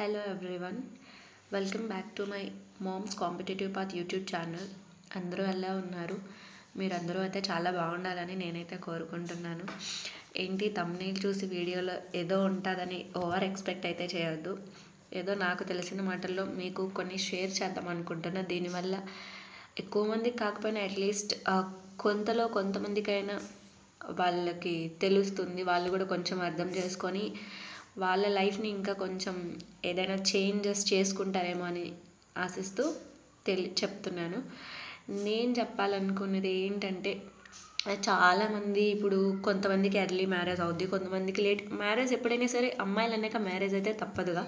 Hello everyone, welcome back to my mom's competitive path YouTube channel. అందరూ ఎలా ఉన్నారు? మీరందరూ అయితే చాలా బాగుండాలని నేనైతే కోరుకుంటున్నాను. ఏంటి థంబ్నెయిల్ చూసి వీడియోలో ఏదో ఉంటుందని ఓవర్ ఎక్స్పెక్ట్ అయితే చేయొద్దు. ఏదో నాకు తెలిసిన మాటల్లో మీకు కొన్ని షేర్ చేద్దాం అనుకుంటున్నా. దీనివల్ల ఎక్కువ మందికి కాకపోయినా అట్లీస్ట్ కొంతలో కొంతమందికైనా వాళ్ళకి తెలుస్తుంది. వాళ్ళు కూడా కొంచెం అర్థం చేసుకొని వాళ్ళ లైఫ్ని ఇంకా కొంచెం ఏదైనా చేంజెస్ చేసుకుంటారేమో అని ఆశిస్తూ చెప్తున్నాను. నేను చెప్పాలనుకున్నది ఏంటంటే, చాలామంది ఇప్పుడు కొంతమందికి ఎర్లీ మ్యారేజ్ అవుద్ది, కొంతమందికి లేట్ మ్యారేజ్. ఎప్పుడైనా సరే అమ్మాయిలు అన్నాక మ్యారేజ్ అయితే తప్పదుగా.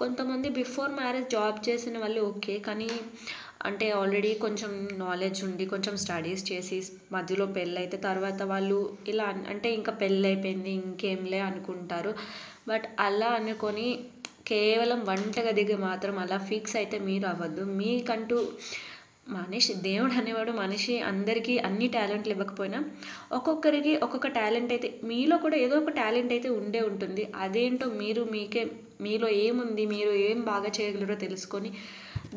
కొంతమంది బిఫోర్ మ్యారేజ్ జాబ్ చేసిన వాళ్ళు ఓకే, కానీ అంటే ఆల్రెడీ కొంచెం నాలెడ్జ్ ఉండి కొంచెం స్టడీస్ చేసి మధ్యలో పెళ్ళైతే తర్వాత వాళ్ళు ఇలా అంటే ఇంకా పెళ్ళి అయిపోయింది ఇంకేంలే అనుకుంటారు. బట్ అలా అనుకొని కేవలం వంటగదికి మాత్రం అలా ఫిక్స్ అయితే మీరు అవ్వద్దు. మీకంటూ దేవుడు అనేవాడు మనిషి అందరికీ అన్ని టాలెంట్లు ఇవ్వకపోయినా ఒక్కొక్కరికి ఒక్కొక్క టాలెంట్ అయితే, మీలో కూడా ఏదో ఒక టాలెంట్ అయితే ఉండే ఉంటుంది. అదేంటో మీలో ఏముంది, మీరు ఏం బాగా చేయగలరో తెలుసుకొని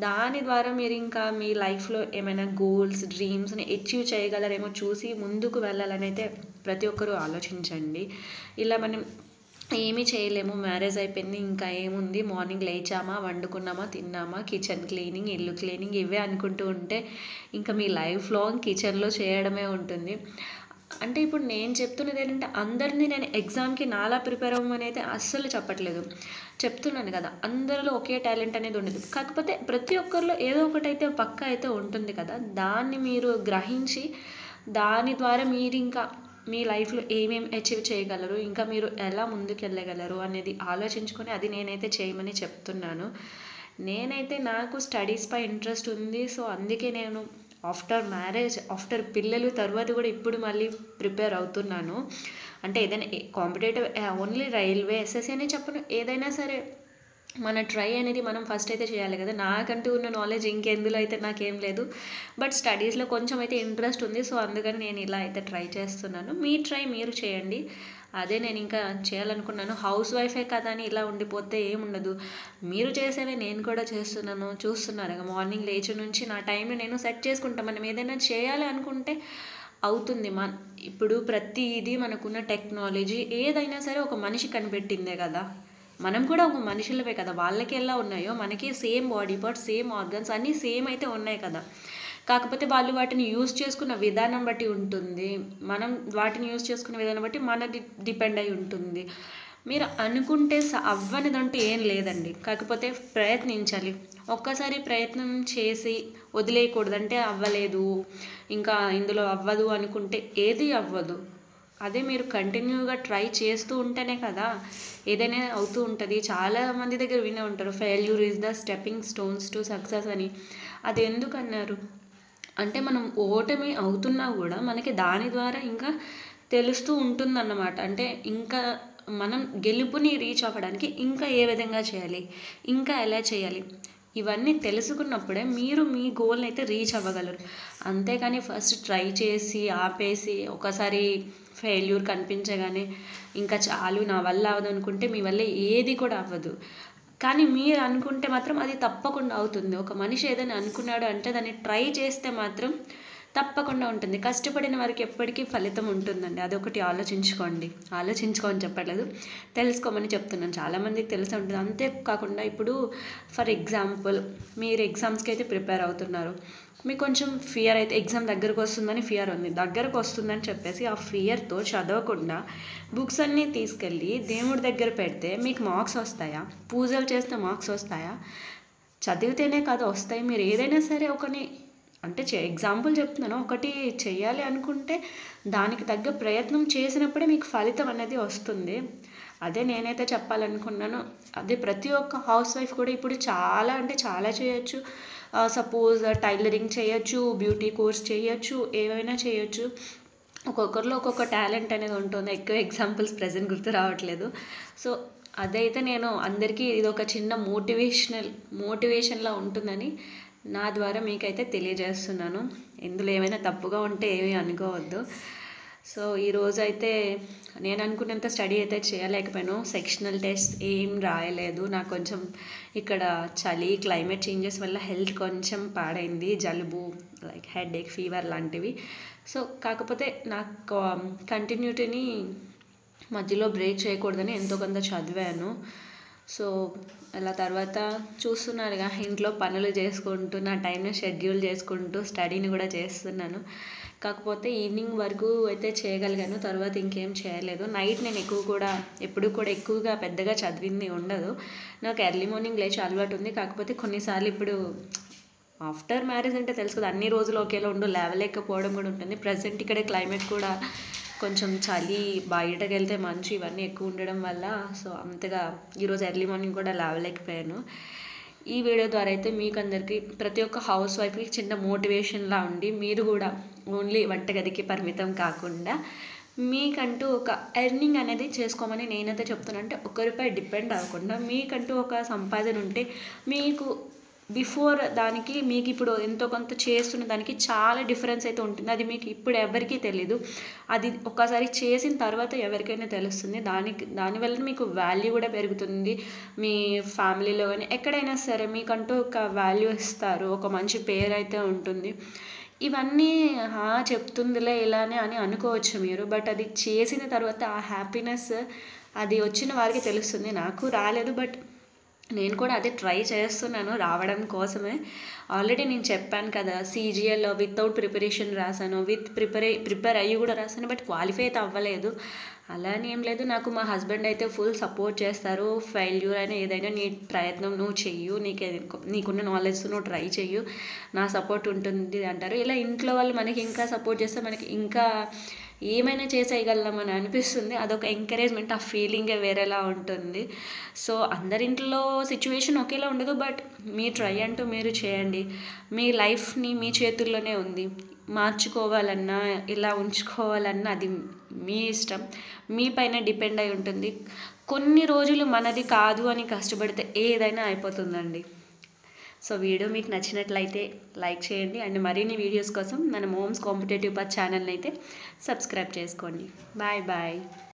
దాని ద్వారా మీరు ఇంకా మీ లైఫ్లో ఏమైనా గోల్స్, డ్రీమ్స్ని అచీవ్ చేయగలరేమో చూసి ముందుకు వెళ్ళాలని అయితే ప్రతి ఒక్కరూ ఆలోచించండి. ఇలా మనం ఏమీ చేయలేము, మ్యారేజ్ అయిపోయింది ఇంకా ఏముంది, మార్నింగ్ లేచామా, వండుకున్నామా, తిన్నామా, కిచెన్ క్లీనింగ్, ఇల్లు క్లీనింగ్ ఇవే అనుకుంటూ ఉంటే ఇంకా మీ లైఫ్ లాంగ్ కిచెన్లో చేయడమే ఉంటుంది. అంటే ఇప్పుడు నేను చెప్తున్నది ఏంటంటే, అందరినీ నేను ఎగ్జామ్కి నాలా ప్రిపేర్ అవ్వమని అయితే అస్సలు చెప్పట్లేదు. చెప్తున్నాను కదా, అందరిలో ఒకే టాలెంట్ అనేది ఉండదు. కాకపోతే ప్రతి ఒక్కరిలో ఏదో ఒకటైతే పక్కా అయితే ఉంటుంది కదా. దాన్ని మీరు గ్రహించి దాని ద్వారా మీరు ఇంకా మీ లైఫ్లో ఏమేమి అచీవ్ చేయగలరు, ఇంకా మీరు ఎలా ముందుకు వెళ్ళగలరు అనేది ఆలోచించుకొని అది నేనైతే చేయమని చెప్తున్నాను. నేనైతే నాకు స్టడీస్పై ఇంట్రెస్ట్ ఉంది. సో అందుకే నేను ఆఫ్టర్ మ్యారేజ్, ఆఫ్టర్ పిల్లలు తర్వాత కూడా ఇప్పుడు మళ్ళీ ప్రిపేర్ అవుతున్నాను. అంటే ఏదైనా కాంపిటేటివ్ ఓన్లీ రైల్వే, ఎస్ఎస్సీ అనే చెప్పను, ఏదైనా సరే మన ట్రై అనేది మనం ఫస్ట్ అయితే చేయాలి కదా. నాకంటూ ఉన్న నాలెడ్జ్ ఇంకెందులో అయితే నాకేం లేదు. బట్ స్టడీస్లో కొంచెం అయితే ఇంట్రెస్ట్ ఉంది. సో అందుకని నేను ఇలా అయితే ట్రై చేస్తున్నాను. మీ ట్రై మీరు చేయండి. అదే నేను ఇంకా చేయాలనుకున్నాను. హౌస్ వైఫే కదా అని ఇలా ఉండిపోతే ఏముండదు. మీరు చేసేవే నేను కూడా చేస్తున్నాను, చూస్తున్నారు. మార్నింగ్ లేచి నుంచి నా టైంని నేను సెట్ చేసుకుంటాను. మనం ఏదైనా చేయాలి అనుకుంటే అవుతుంది. ఇప్పుడు ప్రతిదీ మనకున్న టెక్నాలజీ ఏదైనా సరే ఒక మనిషి కనిపెట్టిందే కదా. మనం కూడా ఒక మనుషులమే కదా. వాళ్ళకి ఎలా ఉన్నాయో మనకి same body parts, same organs అన్నీ సేమ్ అయితే ఉన్నాయి కదా. కాకపోతే వాళ్ళు వాటిని యూజ్ చేసుకున్న విధానం బట్టి ఉంటుంది. మనం వాటిని యూజ్ చేసుకున్న విధానం బట్టి మనది డిపెండ్ అయి ఉంటుంది. మీరు అనుకుంటే అవ్వనిదంటూ ఏం లేదండి. కాకపోతే ప్రయత్నించాలి. ఒక్కసారి ప్రయత్నం చేసి వదిలేయకూడదు. అంటే అవ్వలేదు, ఇంకా ఇందులో అవ్వదు అనుకుంటే ఏది అవ్వదు. అదే మీరు కంటిన్యూగా ట్రై చేస్తూ ఉంటేనే కదా ఏదైనా అవుతూ ఉంటుంది. చాలామంది దగ్గర వినే ఉంటారు, failure is the stepping stones to success అని. అది ఎందుకు అన్నారు అంటే, మనం ఓటమి అవుతున్నా కూడా మనకి దాని ద్వారా ఇంకా తెలుస్తూ ఉంటుందన్నమాట. అంటే ఇంకా మనం గెలుపుని రీచ్ అవ్వడానికి ఇంకా ఏ విధంగా చేయాలి, ఇంకా ఎలా చేయాలి, ఇవన్నీ తెలుసుకున్నప్పుడే మీరు మీ గోల్ని అయితే రీచ్ అవ్వగలరు. అంతేకాని ఫస్ట్ ట్రై చేసి ఆపేసి ఒకసారి ఫెయిల్యూర్ కనిపించగానే ఇంకా చాలు నా వల్ల అవ్వదు అనుకుంటే మీ వల్ల ఏది కూడా అవ్వదు. కానీ మీరు అనుకుంటే మాత్రం అది తప్పకుండా అవుతుంది. ఒక మనిషి ఏదైనా అనుకున్నాడు అంటే దాన్ని ట్రై చేస్తే మాత్రం తప్పకుండా ఉంటుంది. కష్టపడిన వారికి ఎప్పటికీ ఫలితం ఉంటుందండి. అదొకటి ఆలోచించుకోమని చెప్పట్లేదు, తెలుసుకోమని చెప్తున్నాను. చాలామందికి తెలిసి ఉంటుంది. అంతేకాకుండా ఇప్పుడు ఫర్ ఎగ్జాంపుల్ మీరు ఎగ్జామ్స్కి అయితే ప్రిపేర్ అవుతున్నారు. మీకు కొంచెం ఫియర్ అయితే, ఎగ్జామ్ దగ్గరకు వస్తుందని ఫియర్ ఉంది. దగ్గరకు వస్తుందని చెప్పేసి ఆ ఫియర్తో చదవకుండా బుక్స్ అన్నీ తీసుకెళ్ళి దేవుడి దగ్గర పెడితే మీకు మార్క్స్ వస్తాయా? పూజలు చేస్తే మార్క్స్ వస్తాయా? చదివితేనే కదా వస్తాయి. మీరు ఏదైనా సరే అంటే ఎగ్జాంపుల్ చెప్తున్నాను, ఒకటి చెయ్యాలి అనుకుంటే దానికి తగ్గ ప్రయత్నం చేసినప్పుడే మీకు ఫలితం అనేది వస్తుంది. అదే నేనైతే చెప్పాలనుకున్నాను. అదే ప్రతి ఒక్క హౌస్ వైఫ్ కూడా ఇప్పుడు చాలా అంటే చాలా చేయొచ్చు. సపోజ్ టైలరింగ్ చేయొచ్చు, బ్యూటీ కోర్స్ చేయొచ్చు, ఏవైనా చేయొచ్చు. ఒక్కొక్కరిలో ఒక్కొక్క టాలెంట్ అనేది ఉంటుంది. ఎక్కువ ఎగ్జాంపుల్స్ ప్రెజెంట్ గుర్తు రావట్లేదు. సో అదైతే నేను అందరికీ ఇది ఒక చిన్న మోటివేషన్లా ఉంటుందని నా ద్వారా మీకైతే తెలియజేస్తున్నాను. ఇందులో ఏమైనా తప్పుగా ఉంటే ఏమీ అనుకోవద్దు. సో ఈరోజైతే నేను అనుకున్నంత స్టడీ అయితే చేయలేకపోయాను. సెక్షనల్ టెస్ట్ ఏం రాయలేదు. నాకు కొంచెం ఇక్కడ చలి, క్లైమేట్ చేంజెస్ వల్ల హెల్త్ కొంచెం పాడైంది. జలుబు, లైక్ హెడేక్, ఫీవర్ లాంటివి. సో కాకపోతే నాకు కంటిన్యూటీని మధ్యలో బ్రేక్ చేయకూడదని ఎంతో కొంత చదివాను. సో అలా తర్వాత చూస్తున్నారుగా, ఇంట్లో పనులు చేసుకుంటూ నా టైంని షెడ్యూల్ చేసుకుంటూ స్టడీని కూడా చేస్తున్నాను. కాకపోతే ఈవినింగ్ వరకు అయితే చేయగలిగాను. తర్వాత ఇంకేం చేయలేదు. నైట్ నేను ఎప్పుడు కూడా ఎక్కువగా పెద్దగా చదివింది ఉండదు. నాకు ఎర్లీ మార్నింగ్ లేచి అలవాటు ఉంది. కాకపోతే కొన్నిసార్లు ఇప్పుడు ఆఫ్టర్ మ్యారేజ్ అంటే తెలుసు కదా, అన్ని రోజులు ఒకేలా లేవలేకపోవడం కూడా ఉంటుంది. ప్రజెంట్ ఇక్కడ క్లైమేట్ కూడా కొంచెం చలి, బయటకు వెళ్తే మంచు ఇవన్నీ ఎక్కువ ఉండడం వల్ల సో అంతగా ఈరోజు ఎర్లీ మార్నింగ్ కూడా లేవలేకపోయాను. ఈ వీడియో ద్వారా అయితే మీకు అందరికీ, ప్రతి ఒక్క హౌస్ వైఫ్కి చిన్న మోటివేషన్లా ఉండి మీరు కూడా ఓన్లీ వంటగదికి పరిమితం కాకుండా మీకంటూ ఒక ఎర్నింగ్ అనేది చేసుకోమని నేనైతే చెప్తున్నాను. అంటే ఒకరిపై డిపెండ్ అవ్వకుండా మీకంటూ ఒక సంపాదన ఉంటే మీకు బిఫోర్ దానికి మీకు ఇప్పుడు ఎంతో కొంత చేస్తున్న దానికి చాలా డిఫరెన్స్ అయితే ఉంటుంది. అది మీకు ఇప్పుడు ఎవరికీ తెలీదు. అది ఒక్కసారి చేసిన తర్వాత ఎవరికైనా తెలుస్తుంది. దానివల్ల మీకు వాల్యూ కూడా పెరుగుతుంది. మీ ఫ్యామిలీలో కానీ ఎక్కడైనా సరే మీకంటూ ఒక వాల్యూ ఇస్తారు. ఒక మంచి పేరు అయితే ఉంటుంది. ఇవన్నీ చెప్తుందిలే ఇలానే అని అనుకోవచ్చు మీరు. బట్ అది చేసిన తర్వాత ఆ హ్యాపీనెస్ అది వచ్చిన వారికి తెలుస్తుంది. నాకు రాలేదు, బట్ నేను కూడా అదే ట్రై చేస్తున్నాను రావడం కోసమే. ఆల్రెడీ నేను చెప్పాను కదా, CGL వితౌట్ ప్రిపరేషన్ రాశాను, ప్రిపేర్ అయ్యి కూడా రాశాను. బట్ క్వాలిఫై అయితే అవ్వలేదు. అలానే ఏం లేదు, నాకు మా హస్బెండ్ అయితే ఫుల్ సపోర్ట్ చేస్తారు. ఫెయిల్యూర్ అయినా ఏదైనా నీ ప్రయత్నం నువ్వు చెయ్యు, నీకున్న నాలెడ్జ్ నువ్వు ట్రై చెయ్యు, నా సపోర్ట్ ఉంటుంది అంటారు. ఇలా ఇంట్లో వాళ్ళు మనకి ఇంకా సపోర్ట్ చేస్తే మనకి ఇంకా ఏమైనా చేసేయగలమని అనిపిస్తుంది. అదొక ఎంకరేజ్మెంట్. ఆ ఫీలింగే వేరేలా ఉంటుంది. సో అందరింట్లో సిచ్యువేషన్ ఒకేలా ఉండదు. బట్ మీ ట్రై అంటూ మీరు చేయండి. మీ లైఫ్ని మీ చేతుల్లోనే ఉంది. మార్చుకోవాలన్నా ఇలా ఉంచుకోవాలన్నా అది మీ ఇష్టం. మీ పైన డిపెండ్ అయి ఉంటుంది. కొన్ని రోజులు మనది కాదు అని కష్టపడితే ఏదైనా అయిపోతుందండి. సో వీడియో మీకు నచ్చినట్లయితే లైక్ చేయండి. అండ్ మరిన్ని వీడియోస్ కోసం మన మోమ్స్ కాంపిటేటివ్ పాత్ ఛానల్ని అయితే సబ్స్క్రైబ్ చేసుకోండి. Bye bye.